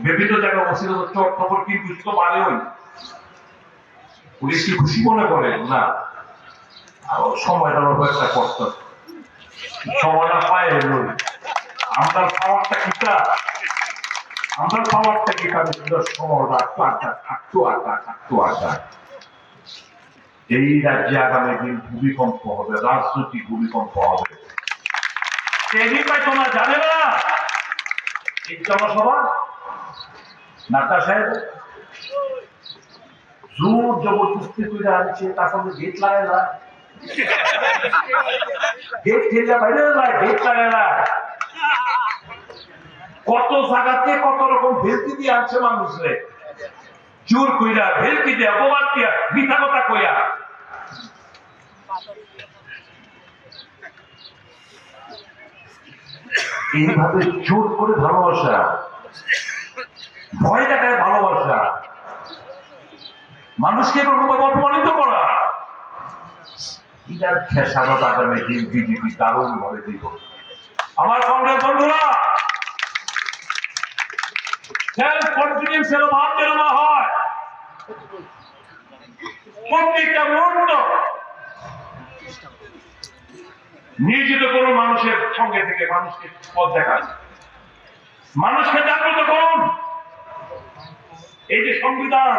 বিভিন্ন জায়গায় অসিত চোর খবর কিন্তু তো মানে ওই পুলিশ কি খুশি মনে করে না, সময়টার একটা কষ্ট, সময়টা পায় আমরা পাওয়ারটা কিটা, আমরা পাওয়ারটা কি তাদের সময়টা একটু আড্ডা। এই রাজ্যে আগামী দিন ভূমিকম্প হবে, রাজনৈতিক ভূমিকম্প হবে। তোমরা জানে না এই জনসভা নাতা সাহেব জোর জবরদস্তি করে আনছে, তার সঙ্গে গেট লাগায় না, গেট ঠেলে বাইরে যায়, গেট লাগায় না। কত জায়গাতে কত রকম ভেলকি দিয়ে আনছে মানুষরে, জোর কইরা ভেলকি দিয়ে অপবাদ দিয়া মিথ্যা কথা কইয়া। এইভাবে জোর করে ভালোবাসা, ভয় দেখায় ভালোবাসা, মানুষকে অপমানিত করা, এটার খেসারত আগামী দিন বিজেপি দারুণ ভাবে দিব। আমার কংগ্রেস বন্ধুরা, সেলফ কনফিডেন্সের অভাব যেন না হয়, প্রত্যেকটা মুহূর্ত নিয়োজিত করুন মানুষের সঙ্গে থেকে, মানুষকে পথ দেখান, মানুষকে জাগ্রত করুন। এই যে সংবিধান